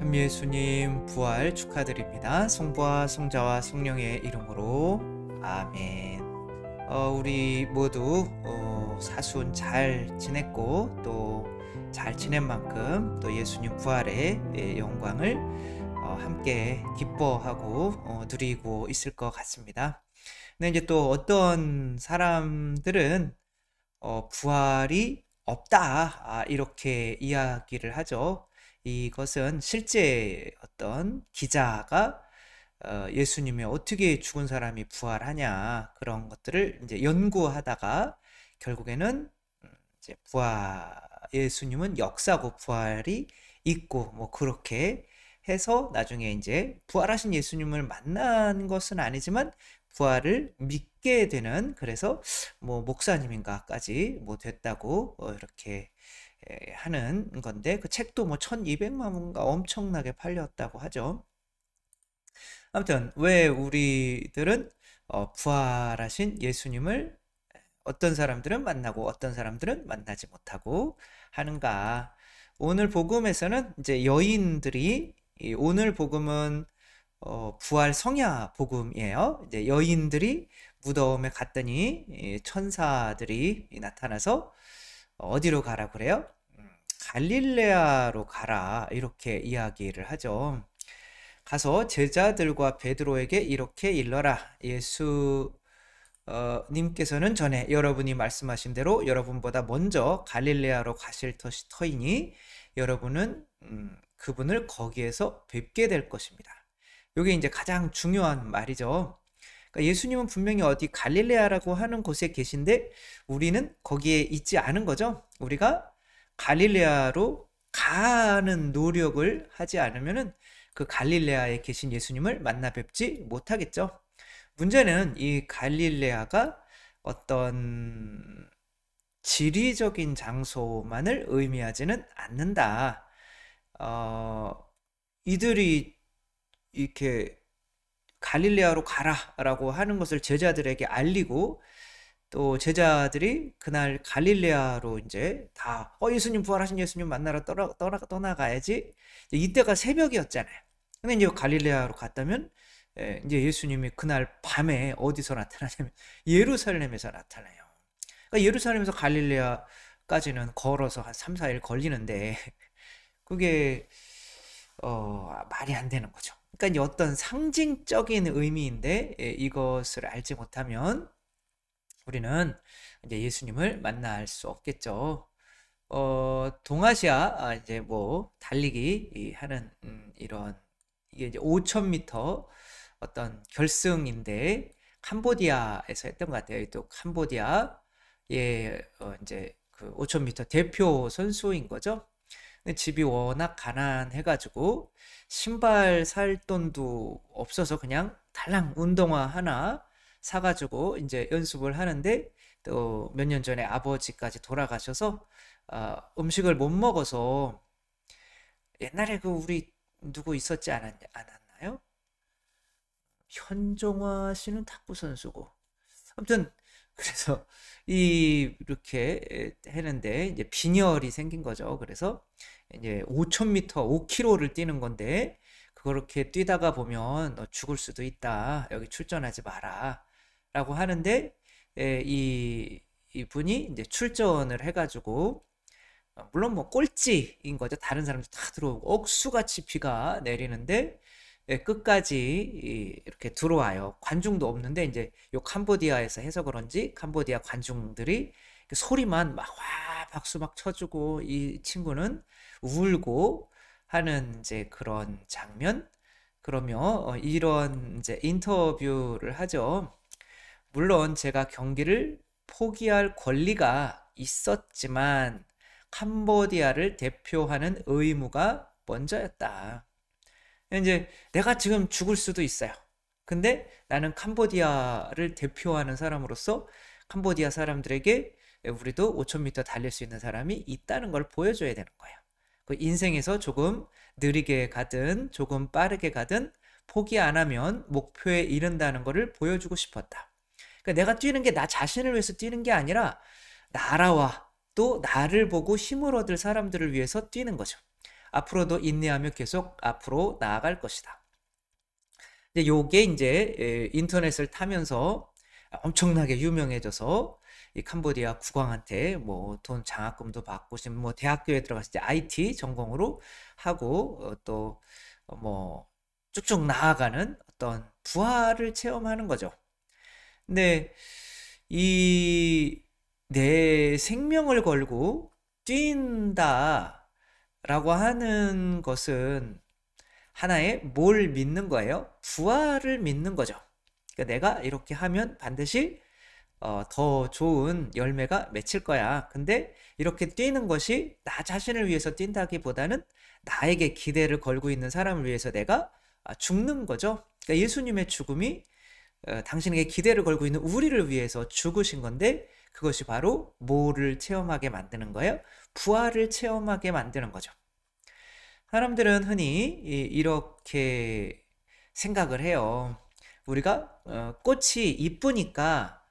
참 예수님 부활 축하드립니다. 성부와 성자와 성령의 이름으로 아멘. 우리 모두 사순 잘 지냈고 또 잘 지낸 만큼 또 예수님 부활의 영광을 함께 기뻐하고 누리고 있을 것 같습니다. 근데 이제 또 어떤 사람들은 부활이 없다, 이렇게 이야기를 하죠. 이것은 실제 어떤 기자가 예수님이 어떻게 죽은 사람이 부활하냐, 그런 것들을 이제 연구하다가 결국에는 이제 예수님은 역사고 부활이 있고 뭐 그렇게 해서 나중에 이제 부활하신 예수님을 만난 것은 아니지만 부활을 믿게 되는, 그래서 뭐 목사님인가까지 뭐 됐다고 이렇게 하는 건데, 그 책도 뭐 1200만 원가 엄청나게 팔렸다고 하죠. 아무튼 왜 우리들은 부활하신 예수님을 어떤 사람들은 만나고 어떤 사람들은 만나지 못하고 하는가? 오늘 복음에서는 이제 여인들이, 오늘 복음은 부활 성야 복음이에요. 이제 여인들이 무덤에 갔더니 천사들이 나타나서 어디로 가라 그래요? 갈릴레아로 가라, 이렇게 이야기를 하죠. 가서 제자들과 베드로에게 이렇게 일러라. 예수 님께서는 전에 여러분이 말씀하신 대로 여러분보다 먼저 갈릴레아로 가실 터이니 여러분은 그분을 거기에서 뵙게 될 것입니다. 이게 이제 가장 중요한 말이죠. 그러니까 예수님은 분명히 어디 갈릴레아라고 하는 곳에 계신데 우리는 거기에 있지 않은 거죠. 우리가 갈릴레아로 가는 노력을 하지 않으면은 그 갈릴레아에 계신 예수님을 만나 뵙지 못하겠죠. 문제는 이 갈릴레아가 어떤 지리적인 장소만을 의미하지는 않는다. 이들이 이렇게 갈릴레아로 가라라고 하는 것을 제자들에게 알리고, 또 제자들이 그날 갈릴레아로 이제 다 예수님 부활하신 예수님 만나러 떠나가야지. 이때가 새벽이었잖아요. 근데 이제 갈릴레아로 갔다면 이제 예수님이 그날 밤에 어디서 나타나냐면 예루살렘에서 나타나요. 그러니까 예루살렘에서 갈릴레아까지는 걸어서 한 3, 4일 걸리는데 그게 말이 안 되는 거죠. 그러니까 이제 어떤 상징적인 의미인데 이것을 알지 못하면 우리는 이제 예수님을 만날 수 없겠죠. 동아시아 이제 뭐 달리기 하는 이런, 이게 이제 5,000m 어떤 결승인데 캄보디아에서 했던 것 같아요. 또 캄보디아의 이제 그 5,000m 대표 선수인 거죠. 근데 집이 워낙 가난해가지고 신발 살 돈도 없어서 그냥 달랑 운동화 하나 사가지고 이제 연습을 하는데, 또 몇 년 전에 아버지까지 돌아가셔서 음식을 못 먹어서, 옛날에 그 우리 누구 있었지 않았나요? 현종화 씨는 탁구 선수고. 아무튼 그래서 이렇게 했는데 이제 빈혈이 생긴 거죠. 그래서 이제 5,000m, 5km를 뛰는 건데 그렇게 뛰다가 보면 너 죽을 수도 있다. 여기 출전하지 마라. 라고 하는데 이분이 이제 출전을 해가지고, 물론 뭐 꼴찌인 거죠. 다른 사람들 다 들어오고 억수같이 비가 내리는데 끝까지 이렇게 들어와요. 관중도 없는데 이제 요 캄보디아에서 해서 그런지 캄보디아 관중들이 소리만 막 와 박수 막 쳐주고 이 친구는 울고 하는 이제 그런 장면. 그러면 이런 이제 인터뷰를 하죠. 물론 제가 경기를 포기할 권리가 있었지만 캄보디아를 대표하는 의무가 먼저였다. 이제 내가 지금 죽을 수도 있어요. 근데 나는 캄보디아를 대표하는 사람으로서 캄보디아 사람들에게 우리도 5,000m 달릴 수 있는 사람이 있다는 걸 보여줘야 되는 거예요. 그 인생에서 조금 느리게 가든 조금 빠르게 가든 포기 안 하면 목표에 이른다는 것을 보여주고 싶었다. 그러니까 내가 뛰는 게 나 자신을 위해서 뛰는 게 아니라 나라와 또 나를 보고 힘을 얻을 사람들을 위해서 뛰는 거죠. 앞으로도 인내하며 계속 앞으로 나아갈 것이다. 근데 요게 이제 인터넷을 타면서 엄청나게 유명해져서 이 캄보디아 국왕한테 뭐 돈 장학금도 받고 지금 뭐 대학교에 들어가서 이제 IT 전공으로 하고 또 뭐 쭉쭉 나아가는 어떤 부활을 체험하는 거죠. 근데 이 내 생명을 걸고 뛴다라고 하는 것은 하나의 뭘 믿는 거예요? 부활을 믿는 거죠. 그러니까 내가 이렇게 하면 반드시 더 좋은 열매가 맺힐 거야. 근데 이렇게 뛰는 것이 나 자신을 위해서 뛴다기보다는 나에게 기대를 걸고 있는 사람을 위해서 내가 죽는 거죠. 그러니까 예수님의 죽음이 당신에게 기대를 걸고 있는 우리를 위해서 죽으신 건데 그것이 바로 뭐를 체험하게 만드는 거예요? 부활을 체험하게 만드는 거죠. 사람들은 흔히 이렇게 생각을 해요. 우리가 꽃이 이쁘니까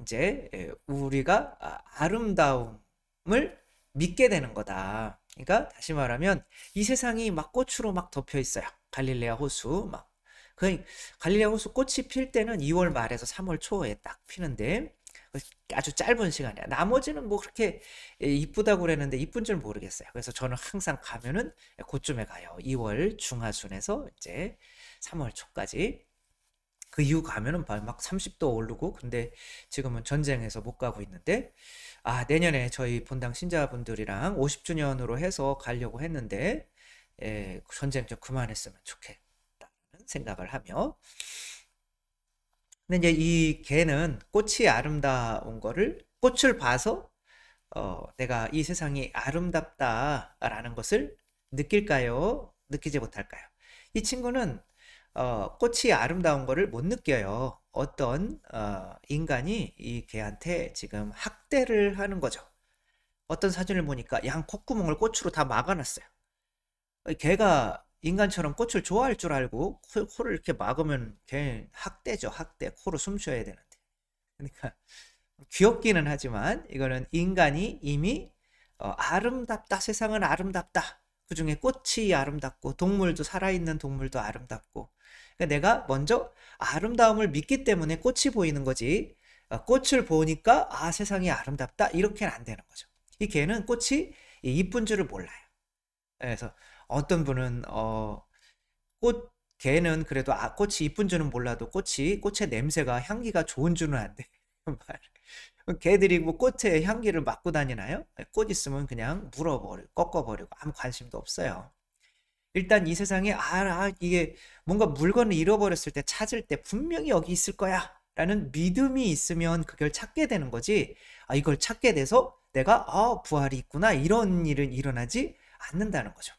이제 우리가 아름다움을 믿게 되는 거다. 그러니까 다시 말하면 이 세상이 막 꽃으로 막 덮여 있어요. 갈릴레아 호수 막. 갈릴레아 호수 꽃이 필 때는 2월 말에서 3월 초에 딱 피는데 아주 짧은 시간이야. 나머지는 뭐 그렇게 이쁘다고 그랬는데 이쁜 줄 모르겠어요. 그래서 저는 항상 가면은 그쯤에 가요. 2월 중하순에서 이제 3월 초까지. 그 이후 가면은 막 30도 오르고 근데 지금은 전쟁에서 못 가고 있는데 내년에 저희 본당 신자분들이랑 50주년으로 해서 가려고 했는데 전쟁 좀 그만했으면 좋겠다는 생각을 하며 근데 이제 이 개는 꽃이 아름다운 거를 꽃을 봐서 내가 이 세상이 아름답다라는 것을 느낄까요? 느끼지 못할까요? 이 친구는 꽃이 아름다운 거를 못 느껴요. 어떤 인간이 이 개한테 지금 학대를 하는 거죠. 어떤 사진을 보니까 양 콧구멍을 꽃으로 다 막아놨어요. 개가 인간처럼 꽃을 좋아할 줄 알고 코를 이렇게 막으면 걔 학대죠. 학대. 코로 숨 쉬어야 되는데. 그러니까 귀엽기는 하지만 이거는 인간이 이미 아름답다. 세상은 아름답다. 그중에 꽃이 아름답고 동물도 살아있는 동물도 아름답고 그러니까 내가 먼저 아름다움을 믿기 때문에 꽃이 보이는 거지 꽃을 보니까 세상이 아름답다 이렇게는 안 되는 거죠. 이 개는 꽃이 이쁜 줄을 몰라요. 그래서 어떤 분은 개는 그래도 꽃이 이쁜 줄은 몰라도 꽃의 냄새가 향기가 좋은 줄은 안 돼. 개들이 뭐 꽃의 향기를 맡고 다니나요? 꽃 있으면 그냥 물어버리고 꺾어버리고 아무 관심도 없어요. 일단 이 세상에 이게 뭔가 물건을 잃어버렸을 때 찾을 때 분명히 여기 있을 거야 라는 믿음이 있으면 그걸 찾게 되는 거지 이걸 찾게 돼서 내가 부활이 있구나 이런 일은 일어나지 않는다는 거죠.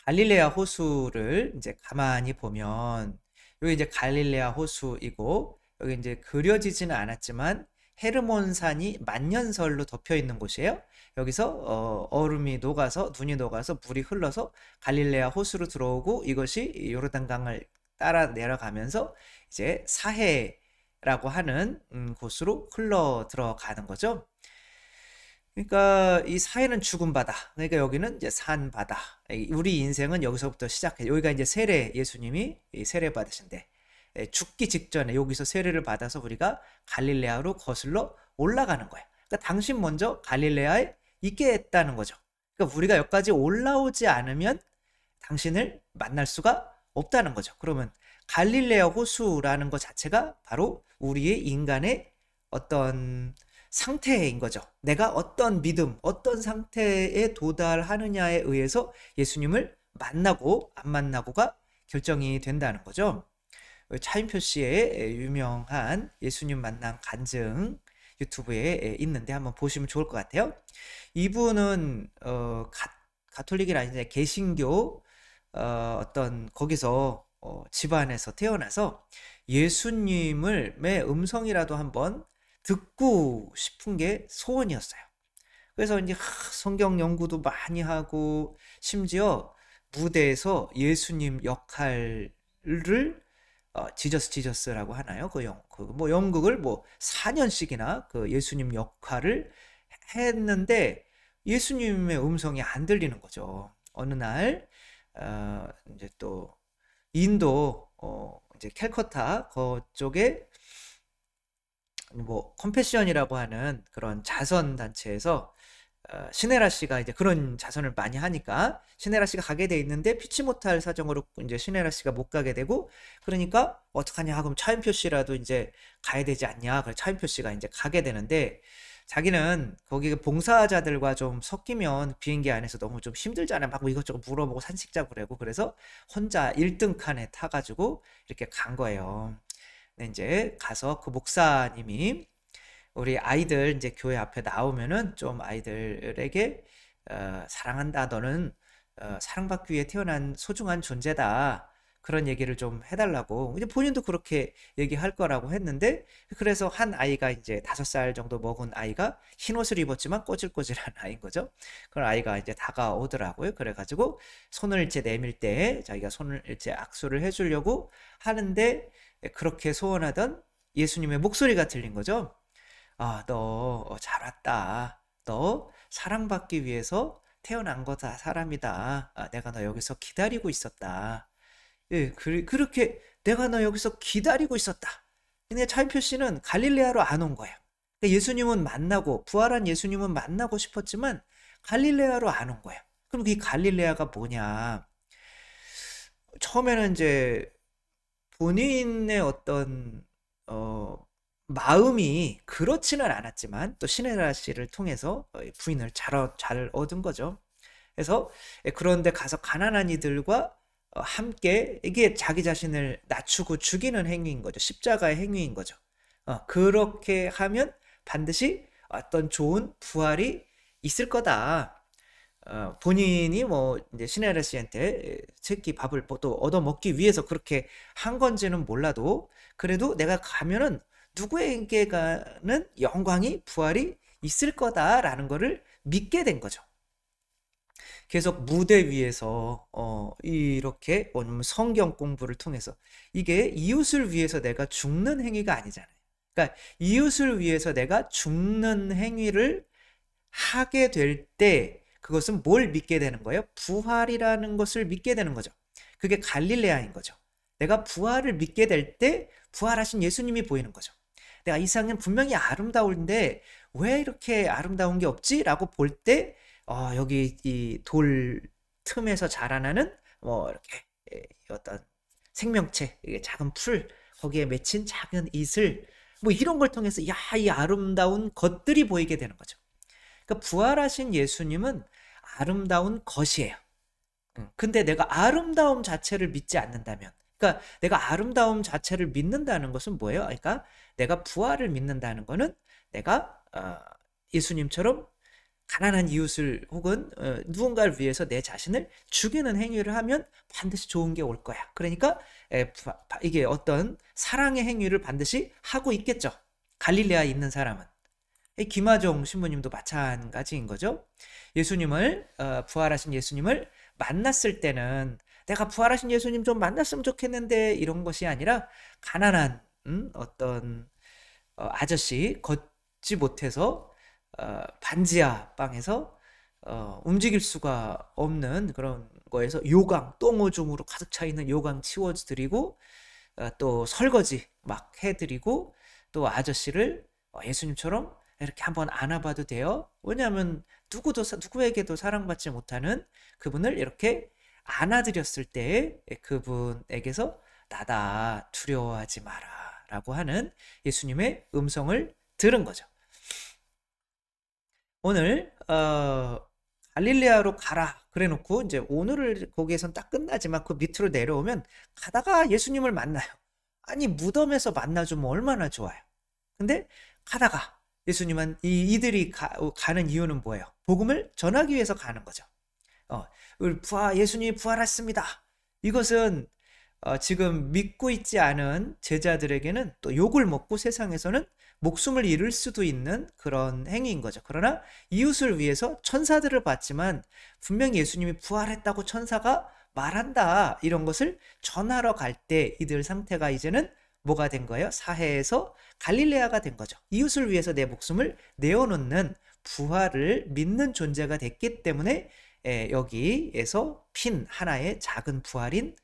갈릴레아 호수를 이제 가만히 보면 여기 이제 갈릴레아 호수이고 여기 이제 그려지지는 않았지만 헤르몬산이 만년설로 덮여 있는 곳이에요. 여기서 얼음이 녹아서 눈이 녹아서 물이 흘러서 갈릴레아 호수로 들어오고 이것이 요르단강을 따라 내려가면서 이제 사해라고 하는 곳으로 흘러 들어가는 거죠. 그러니까 이 사해는 죽은 바다. 그러니까 여기는 이제 산 바다. 우리 인생은 여기서부터 시작해. 여기가 이제 세례 예수님이 세례 받으신데 죽기 직전에 여기서 세례를 받아서 우리가 갈릴레아로 거슬러 올라가는 거야. 그러니까 당신 먼저 갈릴레아에 있게 했다는 거죠. 그러니까 우리가 여기까지 올라오지 않으면 당신을 만날 수가 없다는 거죠. 그러면 갈릴레아 호수라는 것 자체가 바로 우리의 인간의 어떤 상태인 거죠. 내가 어떤 믿음, 어떤 상태에 도달하느냐에 의해서 예수님을 만나고 안 만나고가 결정이 된다는 거죠. 차인표 씨의 유명한 예수님 만난 간증 유튜브에 있는데 한번 보시면 좋을 것 같아요. 이분은 가톨릭이 아니라 개신교 어떤 거기서 집안에서 태어나서 예수님의 음성이라도 한번 듣고 싶은 게 소원이었어요. 그래서 이제 성경 연구도 많이 하고 심지어 무대에서 예수님 역할을 지저스라고 하나요? 뭐 연극을 뭐 4년씩이나 그 예수님 역할을 했는데 예수님의 음성이 안 들리는 거죠. 어느 날 이제 또 인도 이제 캘커타 그쪽에 뭐 컴패션이라고 하는 그런 자선 단체에서 시네라 씨가 이제 그런 자선을 많이 하니까 시네라 씨가 가게 돼 있는데 피치 못할 사정으로 이제 시네라 씨가 못 가게 되고, 그러니까 어떡하냐, 그럼 차인표 씨라도 이제 가야 되지 않냐. 그래서 차인표 씨가 이제 가게 되는데, 자기는 거기 봉사자들과 좀 섞이면 비행기 안에서 너무 좀 힘들잖아요. 막 뭐 이것저것 물어보고 산책자고 그러고, 그래서 혼자 1등 칸에 타가지고 이렇게 간 거예요. 근데 이제 가서 그 목사님이 우리 아이들 이제 교회 앞에 나오면은 좀 아이들에게 사랑한다, 너는 사랑받기 위해 태어난 소중한 존재다, 그런 얘기를 좀 해달라고, 이제 본인도 그렇게 얘기할 거라고 했는데, 그래서 한 아이가 이제 5살 정도 먹은 아이가 흰 옷을 입었지만 꼬질꼬질한 아이인 거죠. 그런 아이가 이제 다가오더라고요. 그래가지고 손을 이제 내밀 때 자기가 손을 이제 악수를 해주려고 하는데, 그렇게 소원하던 예수님의 목소리가 들린 거죠. 아, 너 잘 왔다. 너 사랑받기 위해서 태어난 거다, 사람이다. 내가 너 여기서 기다리고 있었다. 예, 그렇게 내가 너 여기서 기다리고 있었다. 근데 차인표 씨는 갈릴레아로 안 온 거예요. 그러니까 예수님은 만나고, 부활한 예수님은 만나고 싶었지만 갈릴레아로 안 온 거예요. 그럼 이 갈릴레아가 뭐냐? 처음에는 이제 본인의 어떤 마음이 그렇지는 않았지만 또 시네라 씨를 통해서 부인을 잘 얻은 거죠. 그래서 그런데 가서 가난한 이들과 함께, 이게 자기 자신을 낮추고 죽이는 행위인 거죠. 십자가의 행위인 거죠. 그렇게 하면 반드시 어떤 좋은 부활이 있을 거다. 본인이 뭐 이제 시네라 씨한테 새끼 밥을 또 얻어 먹기 위해서 그렇게 한 건지는 몰라도, 그래도 내가 가면은 누구에게가는 영광이, 부활이 있을 거다라는 거를 믿게 된 거죠. 계속 무대 위에서 이렇게 성경 공부를 통해서, 이게 이웃을 위해서 내가 죽는 행위가 아니잖아요. 그러니까 이웃을 위해서 내가 죽는 행위를 하게 될 때 그것은 뭘 믿게 되는 거예요? 부활이라는 것을 믿게 되는 거죠. 그게 갈릴레아인 거죠. 내가 부활을 믿게 될 때 부활하신 예수님이 보이는 거죠. 내가 이 세상은 분명히 아름다운데 왜 이렇게 아름다운 게 없지? 라고 볼 때 여기 이 돌 틈에서 자라나는 뭐 이렇게 어떤 생명체, 작은 풀, 거기에 맺힌 작은 이슬, 뭐 이런 걸 통해서 야, 이 아름다운 것들이 보이게 되는 거죠. 그러니까 부활하신 예수님은 아름다운 것이에요. 근데 내가 아름다움 자체를 믿지 않는다면, 그러니까 내가 아름다움 자체를 믿는다는 것은 뭐예요? 그러니까 내가 부활을 믿는다는 것은 내가 예수님처럼 가난한 이웃을 혹은 누군가를 위해서 내 자신을 죽이는 행위를 하면 반드시 좋은 게 올 거야. 그러니까 이게 어떤 사랑의 행위를 반드시 하고 있겠죠. 갈릴레아에 있는 사람은. 김하종 신부님도 마찬가지인 거죠. 예수님을 부활하신 예수님을 만났을 때는 내가 부활하신 예수님 좀 만났으면 좋겠는데 이런 것이 아니라, 가난한 어떤 아저씨, 걷지 못해서 반지하 방에서 움직일 수가 없는 그런 거에서 요강, 똥오줌으로 가득 차 있는 요강 치워드리고 또 설거지 막 해드리고, 또 아저씨를 예수님처럼 이렇게 한번 안아봐도 돼요. 왜냐하면 누구에게도 사랑받지 못하는 그분을 이렇게 안아드렸을 때 그분에게서 나다, 두려워하지 마라 라고 하는 예수님의 음성을 들은 거죠. 오늘 갈릴레아로 가라 그래 놓고 이제 오늘을 거기에선 딱 끝나지만 그 밑으로 내려오면 가다가 예수님을 만나요. 아니, 무덤에서 만나주면 얼마나 좋아요. 근데 가다가 예수님은 이들이 가는 이유는 뭐예요? 복음을 전하기 위해서 가는 거죠. 예수님이 부활했습니다. 이것은 지금 믿고 있지 않은 제자들에게는 또 욕을 먹고 세상에서는 목숨을 잃을 수도 있는 그런 행위인 거죠. 그러나 이웃을 위해서 천사들을 봤지만 분명히 예수님이 부활했다고 천사가 말한다, 이런 것을 전하러 갈 때 이들 상태가 이제는 뭐가 된 거예요? 사해에서 갈릴레아가 된 거죠. 이웃을 위해서 내 목숨을 내어놓는 부활을 믿는 존재가 됐기 때문에 여기에서 핀 하나의 작은 부활인,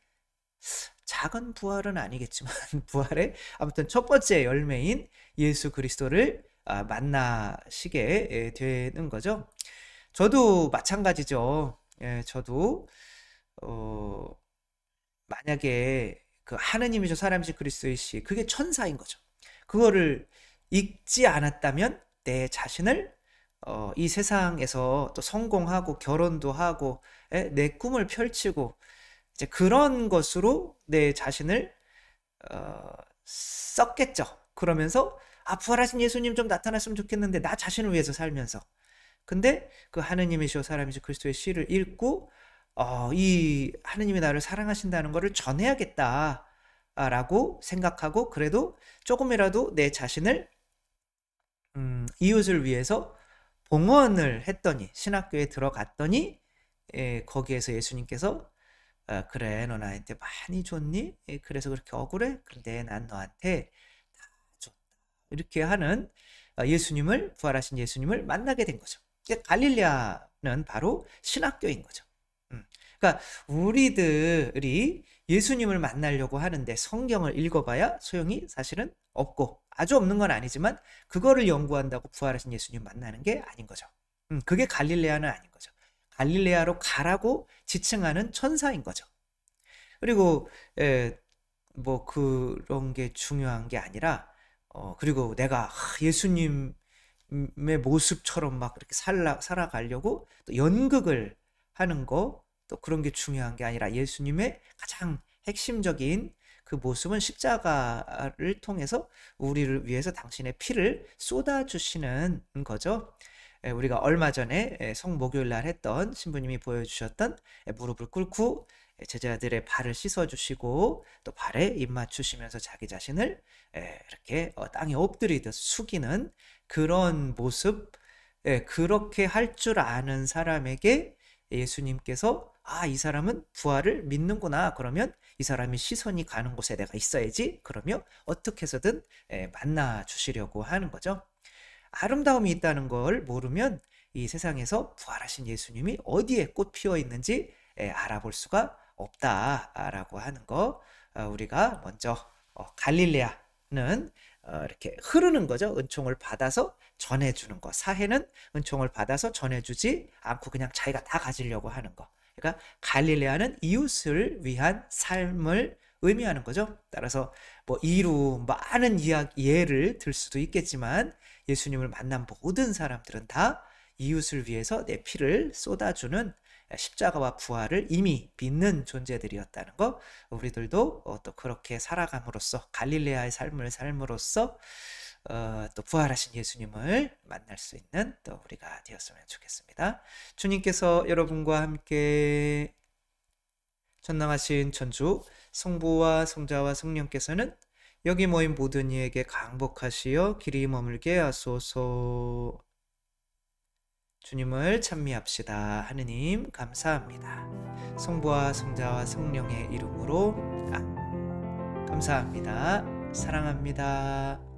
작은 부활은 아니겠지만 부활의 아무튼 첫 번째 열매인 예수 그리스도를 만나시게 되는 거죠. 저도 마찬가지죠. 저도 만약에 그 하느님이죠 사람이신 그리스도의 시, 그게 천사인 거죠. 그거를 읽지 않았다면 내 자신을 이 세상에서 또 성공하고 결혼도 하고 내 꿈을 펼치고 이제 그런 것으로 내 자신을 썼겠죠. 그러면서 부활하신 예수님 좀 나타났으면 좋겠는데 나 자신을 위해서 살면서. 근데 그 하느님이시오 사람이시오 그리스도의 시를 읽고 이 하느님이 나를 사랑하신다는 것을 전해야겠다라고 생각하고 그래도 조금이라도 내 자신을 이웃을 위해서 봉헌을 했더니 신학교에 들어갔더니 거기에서 예수님께서 그래 너 나한테 많이 줬니? 그래서 그렇게 억울해? 그런데 난 너한테 다 줬다. 이렇게 하는 예수님을 부활하신 예수님을 만나게 된 거죠. 갈릴레아는 바로 신학교인 거죠. 그러니까 우리들이 예수님을 만나려고 하는데 성경을 읽어봐야 소용이 사실은 없고 아주 없는 건 아니지만 그거를 연구한다고 부활하신 예수님 만나는 게 아닌 거죠. 그게 갈릴레아는 아닌 거죠. 갈릴레아로 가라고 지칭하는 천사인 거죠. 그리고 뭐 그런 게 중요한 게 아니라 그리고 내가 예수님의 모습처럼 막 그렇게 살아가려고 또 연극을 하는 거 또 그런 게 중요한 게 아니라 예수님의 가장 핵심적인 그 모습은 십자가를 통해서 우리를 위해서 당신의 피를 쏟아주시는 거죠. 우리가 얼마 전에 성목요일 날 했던 신부님이 보여주셨던 무릎을 꿇고 제자들의 발을 씻어주시고 또 발에 입 맞추시면서 자기 자신을 이렇게 땅에 엎드리듯 숙이는 그런 모습, 그렇게 할 줄 아는 사람에게 예수님께서 이 사람은 부활을 믿는구나. 그러면 이 사람이 시선이 가는 곳에 내가 있어야지. 그러며 어떻게 해서든 만나 주시려고 하는 거죠. 아름다움이 있다는 걸 모르면 이 세상에서 부활하신 예수님이 어디에 꽃 피어 있는지 알아볼 수가 없다라고 하는 거 우리가 먼저 갈릴레아는 이렇게 흐르는 거죠. 은총을 받아서 전해주는 거. 사해는 은총을 받아서 전해주지 않고 그냥 자기가 다 가지려고 하는 거. 그러니까 갈릴레아는 이웃을 위한 삶을 의미하는 거죠. 따라서 뭐 이루 많은 예를 들 수도 있겠지만 예수님을 만난 모든 사람들은 다 이웃을 위해서 내 피를 쏟아주는 십자가와 부활을 이미 믿는 존재들이었다는 거, 우리들도 또 그렇게 살아감으로써 갈릴레아의 삶을 삶으로써 또 부활하신 예수님을 만날 수 있는 또 우리가 되었으면 좋겠습니다. 주님께서 여러분과 함께 전능하신 천주 성부와 성자와 성령께서는 여기 모인 모든 이에게 강복하시어 길이 머물게 하소서. 주님을 찬미합시다. 하느님 감사합니다. 성부와 성자와 성령의 이름으로 감사합니다. 사랑합니다.